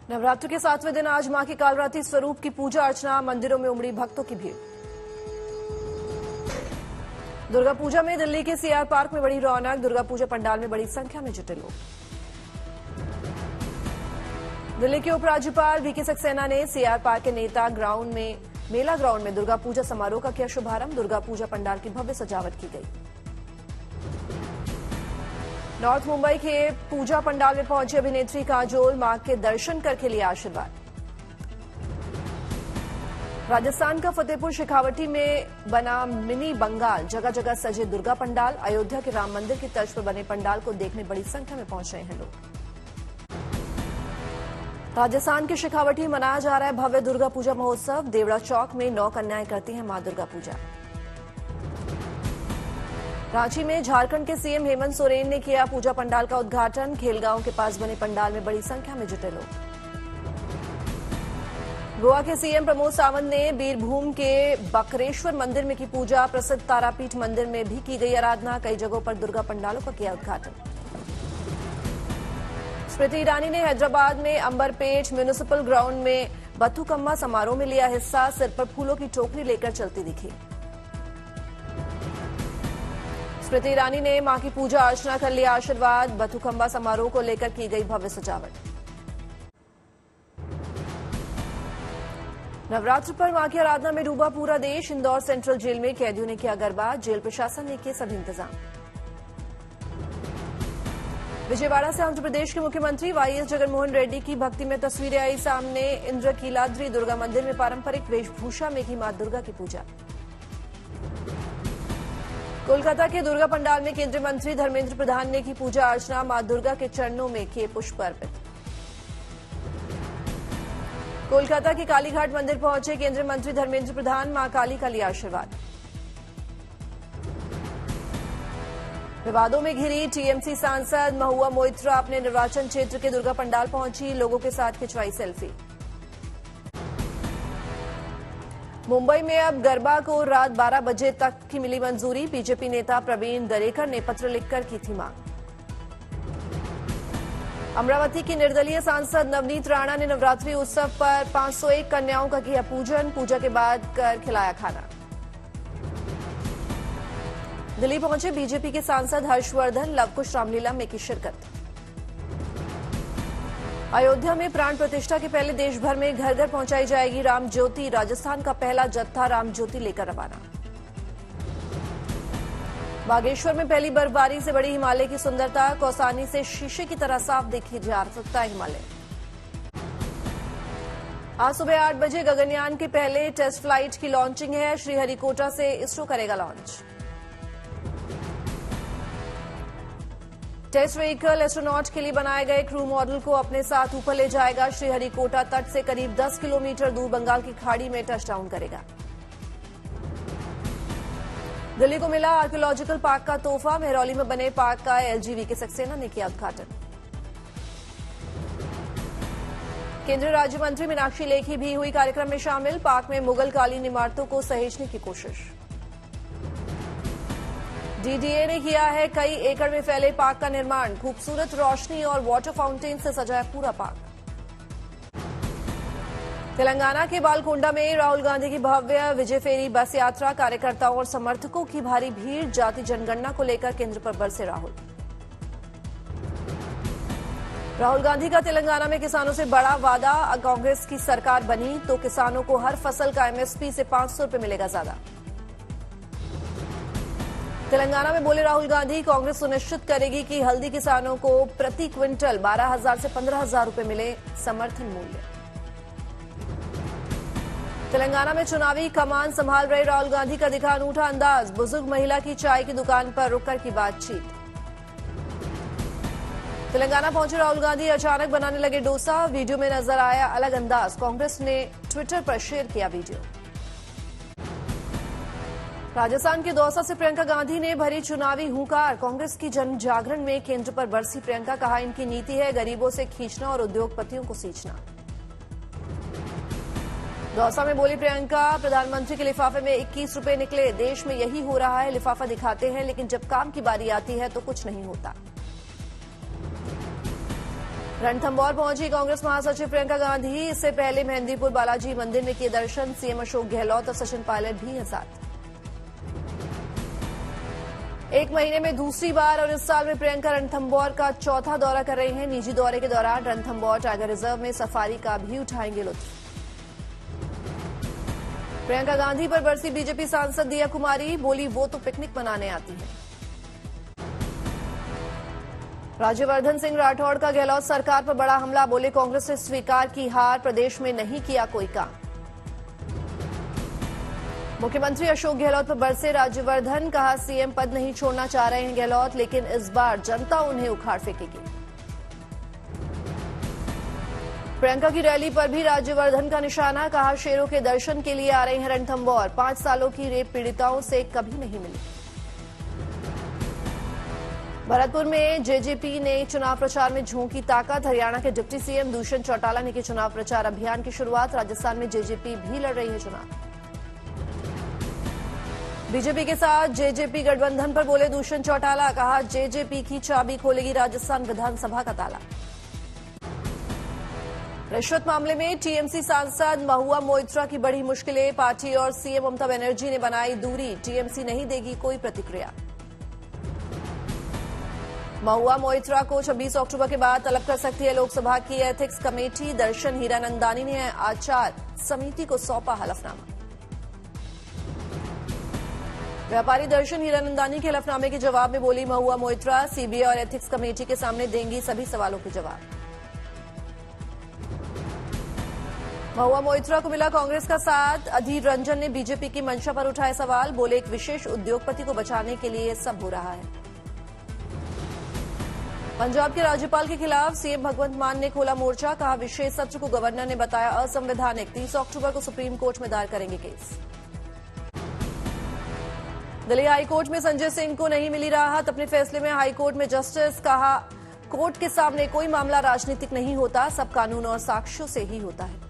नवरात्र के 7वें दिन आज मां के कालरात्रि स्वरूप की पूजा अर्चना, मंदिरों में उमड़ी भक्तों की भीड़। दुर्गा पूजा में दिल्ली के सीआर पार्क में बड़ी रौनक, दुर्गा पूजा पंडाल में बड़ी संख्या में जुटे लोग। दिल्ली के उपराज्यपाल वीके सक्सेना ने सीआर पार्क के मेला ग्राउंड में दुर्गा पूजा समारोह का किया शुभारंभ। दुर्गा पूजा पंडाल की भव्य सजावट की गई। नॉर्थ मुंबई के पूजा पंडाल में पहुंची अभिनेत्री काजोल, मां के दर्शन करके लिया आशीर्वाद। राजस्थान का फतेहपुर शेखावटी में बना मिनी बंगाल, जगह जगह सजे दुर्गा पंडाल। अयोध्या के राम मंदिर की तर्ज पर बने पंडाल को देखने बड़ी संख्या में पहुंच रहे हैं लोग। राजस्थान के शेखावटी में मनाया जा रहा है भव्य दुर्गा पूजा महोत्सव। देवड़ा चौक में 9 कन्याएं करती हैं मां दुर्गा पूजा। रांची में झारखंड के सीएम हेमंत सोरेन ने किया पूजा पंडाल का उद्घाटन। खेलगांव के पास बने पंडाल में बड़ी संख्या में जुटे लोग। गोवा के सीएम प्रमोद सावंत ने बीरभूम के बकरेश्वर मंदिर में की पूजा। प्रसिद्ध तारापीठ मंदिर में भी की गई आराधना। कई जगहों पर दुर्गा पंडालों का किया उद्घाटन। स्मृति ईरानी ने हैदराबाद में अंबरपेट म्यूनिसिपल ग्राउंड में बथुकम्मा समारोह में लिया हिस्सा। सिर पर फूलों की टोकरी लेकर चलती दिखी। स्मृति ईरानी ने मां की पूजा अर्चना कर लिया आशीर्वाद। बथुकम्मा समारोह को लेकर की गई भव्य सजावट। नवरात्र पर मां की आराधना में डूबा पूरा देश। इंदौर सेंट्रल जेल में कैदियों ने किया गरबा। जेल प्रशासन ने किए सभी इंतजाम। विजयवाड़ा से आंध्र प्रदेश के मुख्यमंत्री वाईएस जगनमोहन रेड्डी की भक्ति में तस्वीरें आई सामने। इंद्रकीलाद्रि दुर्गा मंदिर में पारंपरिक वेशभूषा में की मां दुर्गा की पूजा। कोलकाता के दुर्गा पंडाल में केंद्रीय मंत्री धर्मेंद्र प्रधान ने की पूजा अर्चना। मां दुर्गा के चरणों में किए पुष्प अर्पित। कोलकाता के कालीघाट मंदिर पहुंचे केंद्रीय मंत्री धर्मेंद्र प्रधान। मां काली का लिया आशीर्वाद। विवादों में घिरी टीएमसी सांसद महुआ मोइत्रा अपने निर्वाचन क्षेत्र के दुर्गा पंडाल पहुंची। लोगों के साथ खिंचवाई सेल्फी। मुंबई में अब गरबा को रात 12 बजे तक की मिली मंजूरी। बीजेपी नेता प्रवीण दरेकर ने पत्र लिखकर की थी मांग। अमरावती की निर्दलीय सांसद नवनीत राणा ने नवरात्रि उत्सव पर 501 कन्याओं का किया पूजन। पूजा के बाद कर खिलाया खाना। दिल्ली पहुंचे बीजेपी के सांसद हर्षवर्धन, लवकुश रामलीला में की शिरकत। अयोध्या में प्राण प्रतिष्ठा के पहले देश भर में घर घर पहुंचाई जाएगी राम ज्योति। राजस्थान का पहला जत्था राम ज्योति लेकर रवाना। बागेश्वर में पहली बर्फबारी से बड़ी हिमालय की सुंदरता। कौसानी से शीशे की तरह साफ देखी जा सकता है हिमालय। आज सुबह 8 बजे गगनयान के पहले टेस्ट फ्लाइट की लॉन्चिंग है। श्रीहरिकोटा से इसरो करेगा लॉन्च। टेस्ट व्हीकल एस्ट्रोनॉट के लिए बनाए गए क्रू मॉडल को अपने साथ ऊपर ले जाएगा। श्रीहरिकोटा तट से करीब 10 किलोमीटर दूर बंगाल की खाड़ी में टचडाउन करेगा। दिल्ली को मिला आर्कियोलॉजिकल पार्क का तोहफा। मेहरौली में बने पार्क का एलजी वीके सक्सेना ने किया उद्घाटन। केंद्रीय राज्य मंत्री मीनाक्षी लेखी भी हुई कार्यक्रम में शामिल। पार्क में मुगल कालीन इमारतों को सहेजने की कोशिश। डीडीए ने किया है कई एकड़ में फैले पार्क का निर्माण। खूबसूरत रोशनी और वाटर फाउंटेन से सजा है पूरा पार्क। तेलंगाना के बालकोंडा में राहुल गांधी की भव्य विजय फेरी बस यात्रा। कार्यकर्ताओं और समर्थकों की भारी भीड़। जाति जनगणना को लेकर केंद्र पर बरसे राहुल गांधी का तेलंगाना में किसानों से बड़ा वादा। कांग्रेस की सरकार बनी तो किसानों को हर फसल का एमएसपी से 500 रुपये मिलेगा ज्यादा। तेलंगाना में बोले राहुल गांधी, कांग्रेस सुनिश्चित करेगी कि हल्दी किसानों को प्रति क्विंटल 12,000 से 15,000 रुपये मिले समर्थन मूल्य। तेलंगाना में चुनावी कमान संभाल रहे राहुल गांधी का दिखा अनूठा अंदाज। बुजुर्ग महिला की चाय की दुकान पर रुककर की बातचीत। तेलंगाना पहुंचे राहुल गांधी, अचानक बनाने लगे डोसा। वीडियो में नजर आया अलग अंदाज। कांग्रेस ने ट्विटर पर शेयर किया वीडियो। राजस्थान के दौसा से प्रियंका गांधी ने भरी चुनावी हुंकार। कांग्रेस की जन जागरण में केंद्र पर बरसी प्रियंका। कहा इनकी नीति है गरीबों से खींचना और उद्योगपतियों को सींचना। दौसा में बोली प्रियंका, प्रधानमंत्री के लिफाफे में 21 रुपए निकले। देश में यही हो रहा है, लिफाफा दिखाते हैं लेकिन जब काम की बारी आती है तो कुछ नहीं होता। रणथंभौर पहुंची कांग्रेस महासचिव प्रियंका गांधी। इससे पहले मेहंदीपुर बालाजी मंदिर में किए दर्शन। सीएम अशोक गहलोत और सचिन पायलट भी हैं साथ। एक महीने में दूसरी बार और इस साल में प्रियंका रणथंभौर का चौथा दौरा कर रही हैं। निजी दौरे के दौरान रणथंभौर टाइगर रिजर्व में सफारी का भी उठाएंगे लुत्फ। प्रियंका गांधी पर बरसी बीजेपी सांसद दिया कुमारी। बोली वो तो पिकनिक मनाने आती है। राज्यवर्धन सिंह राठौड़ का गहलोत सरकार पर बड़ा हमला। बोले कांग्रेस ने स्वीकार की हार, प्रदेश में नहीं किया कोई काम। मुख्यमंत्री अशोक गहलोत पर बरसे राज्यवर्धन। कहा सीएम पद नहीं छोड़ना चाह रहे हैं गहलोत, लेकिन इस बार जनता उन्हें उखाड़ फेंकेगी। प्रियंका की रैली पर भी राज्यवर्धन का निशाना। कहा शेरों के दर्शन के लिए आ रहे हैं रणथंभौर। 5 सालों की रेप पीड़िताओं से कभी नहीं मिली। भरतपुर में जेजेपी ने चुनाव प्रचार में झोंकी ताकत। हरियाणा के डिप्टी सीएम दुष्यंत चौटाला ने की चुनाव प्रचार अभियान की शुरुआत। राजस्थान में जेजेपी भी लड़ रही है चुनाव। बीजेपी के साथ जेजेपी गठबंधन पर बोले दुष्यंत चौटाला। कहा जेजेपी की चाबी खोलेगी राजस्थान विधानसभा का ताला। रिश्वत मामले में टीएमसी सांसद महुआ मोइत्रा की बड़ी मुश्किलें। पार्टी और सीएम ममता बनर्जी ने बनाई दूरी। टीएमसी नहीं देगी कोई प्रतिक्रिया। महुआ मोइत्रा को 26 अक्टूबर के बाद तलब कर सकती है लोकसभा की एथिक्स कमेटी। दर्शन हीरानंदानी ने आचार समिति को सौंपा हलफनामा। व्यापारी दर्शन हीरानंदानी के हलफनामे के जवाब में बोली महुआ मोइत्रा। सीबीआई और एथिक्स कमेटी के सामने देंगी सभी सवालों के जवाब। महुआ मोइत्रा को मिला कांग्रेस का साथ। अधीर रंजन ने बीजेपी की मंशा पर उठाए सवाल। बोले एक विशेष उद्योगपति को बचाने के लिए सब हो रहा है। पंजाब के राज्यपाल के खिलाफ सीएम भगवंत मान ने खोला मोर्चा। कहा विशेष सत्र को गवर्नर ने बताया असंवैधानिक। 30 अक्टूबर को सुप्रीम कोर्ट में दायर करेंगे केस। दिल्ली हाईकोर्ट में संजय सिंह को नहीं मिली राहत। अपने फैसले में हाईकोर्ट में जस्टिस कहा कोर्ट के सामने कोई मामला राजनीतिक नहीं होता, सब कानून और साक्ष्यों से ही होता है।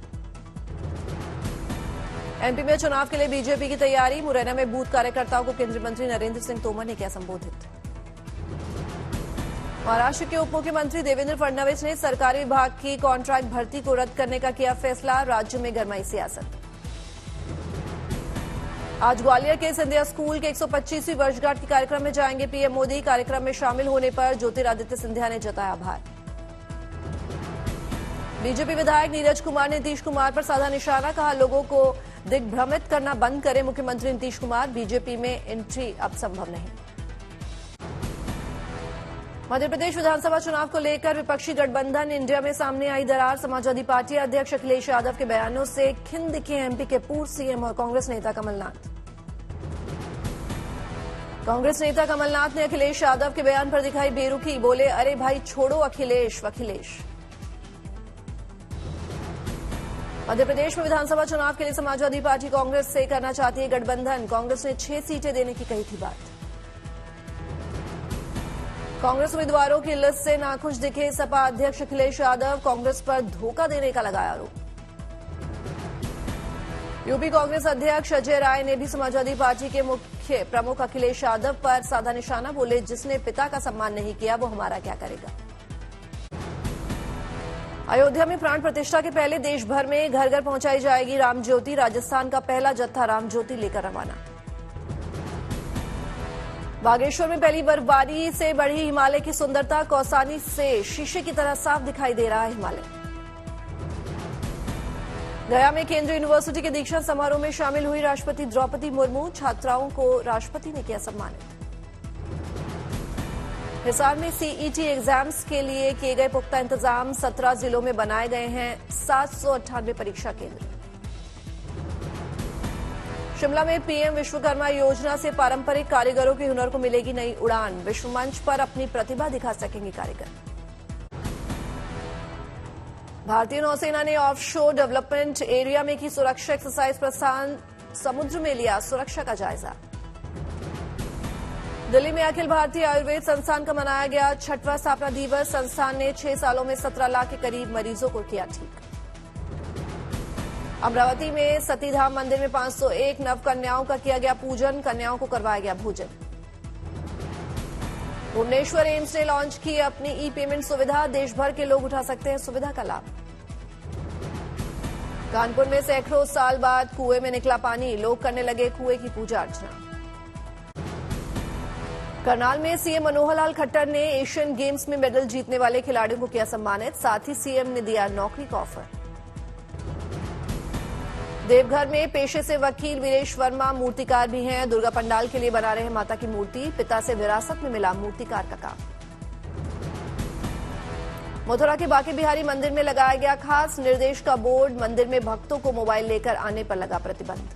एमपी में चुनाव के लिए बीजेपी की तैयारी। मुरैना में बूथ कार्यकर्ताओं को केंद्रीय मंत्री नरेंद्र सिंह तोमर ने किया संबोधित। महाराष्ट्र के उप मुख्यमंत्री देवेंद्र फडणवीस ने सरकारी विभाग की कॉन्ट्रैक्ट भर्ती को रद्द करने का किया फैसला। राज्य में गरमाई सियासत। आज ग्वालियर के सिंधिया स्कूल के 125वीं वर्षगांठ के कार्यक्रम में जाएंगे पीएम मोदी। कार्यक्रम में शामिल होने पर ज्योतिरादित्य सिंधिया ने जताया आभार। बीजेपी विधायक नीरज कुमार ने नीतीश कुमार पर साधा निशाना। कहा लोगों को दिग्भ्रमित करना बंद करें मुख्यमंत्री नीतीश कुमार। बीजेपी में एंट्री अब संभव नहीं। मध्य प्रदेश विधानसभा चुनाव को लेकर विपक्षी गठबंधन इंडिया में सामने आई दरार। समाजवादी पार्टी अध्यक्ष अखिलेश यादव के बयानों से खिन दिखे एमपी के पूर्व सीएम और कांग्रेस नेता कमलनाथ। कांग्रेस नेता कमलनाथ ने अखिलेश यादव के बयान पर दिखाई बेरुखी। बोले अरे भाई छोड़ो अखिलेश वखिलेश। मध्य प्रदेश में विधानसभा चुनाव के लिए समाजवादी पार्टी कांग्रेस से करना चाहती है गठबंधन। कांग्रेस ने 6 सीटें देने की कही थी बात। कांग्रेस उम्मीदवारों की लिस्ट से नाखुश दिखे सपा अध्यक्ष अखिलेश यादव। कांग्रेस पर धोखा देने का लगाया आरोप। यूपी कांग्रेस अध्यक्ष अजय राय ने भी समाजवादी पार्टी के मुख्य प्रमुख अखिलेश यादव पर साधा निशाना। बोले जिसने पिता का सम्मान नहीं किया वो हमारा क्या करेगा। अयोध्या में प्राण प्रतिष्ठा के पहले देश भर में घर घर पहुंचाई जाएगी राम ज्योति। राजस्थान का पहला जत्था राम ज्योति लेकर रवाना। बागेश्वर में पहली बर्फबारी से बढ़ी हिमालय की सुंदरता। कौसानी से शीशे की तरह साफ दिखाई दे रहा है हिमालय। गया में केंद्रीय यूनिवर्सिटी के दीक्षांत समारोह में शामिल हुई राष्ट्रपति द्रौपदी मुर्मू। छात्राओं को राष्ट्रपति ने किया सम्मानित। हिसार में सीईटी एग्जाम्स के लिए किए गए पुख्ता इंतजाम। 17 जिलों में बनाए गए हैं 798 परीक्षा केंद्र। शिमला में पीएम विश्वकर्मा योजना से पारंपरिक कारीगरों के हुनर को मिलेगी नई उड़ान। विश्व मंच पर अपनी प्रतिभा दिखा सकेंगे कारीगर। भारतीय नौसेना ने ऑफशोर डेवलपमेंट एरिया में की सुरक्षा एक्सरसाइज। प्रशांत समुद्र में लिया सुरक्षा का जायजा। दिल्ली में अखिल भारतीय आयुर्वेद संस्थान का मनाया गया 6वां स्थापना दिवस। संस्थान ने 6 सालों में 17 लाख के करीब मरीजों को किया ठीक। अमरावती में सतीधाम मंदिर में 501 नव कन्याओं का किया गया पूजन। कन्याओं को करवाया गया भोजन। भुवनेश्वर एम्स ने लॉन्च की अपनी ई पेमेंट सुविधा, देश भर के लोग उठा सकते हैं सुविधा का लाभ। कानपुर में सैकड़ों साल बाद कुएं में निकला पानी, लोग करने लगे कुएं की पूजा अर्चना। करनाल में सीएम मनोहर लाल खट्टर ने एशियन गेम्स में मेडल जीतने वाले खिलाड़ियों को किया सम्मानित, साथ ही सीएम ने दिया नौकरी का ऑफर। देवघर में पेशे से वकील वीरेश वर्मा मूर्तिकार भी हैं, दुर्गा पंडाल के लिए बना रहे हैं माता की मूर्ति, पिता से विरासत में मिला मूर्तिकार का काम। मथुरा के बांके बिहारी मंदिर में लगाया गया खास निर्देश का बोर्ड, मंदिर में भक्तों को मोबाइल लेकर आने पर लगा प्रतिबंध।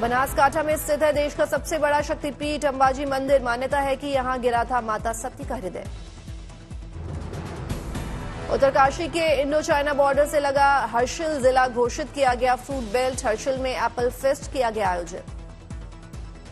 बनासकांठा में स्थित है देश का सबसे बड़ा शक्तिपीठ अंबाजी मंदिर, मान्यता है कि यहां गिरा था माता सती का हृदय। उत्तरकाशी के इंडो चाइना बॉर्डर से लगा हर्षिल जिला घोषित किया गया फ्रूट बेल्ट, हर्षिल में एप्पल फेस्ट किया गया आयोजित।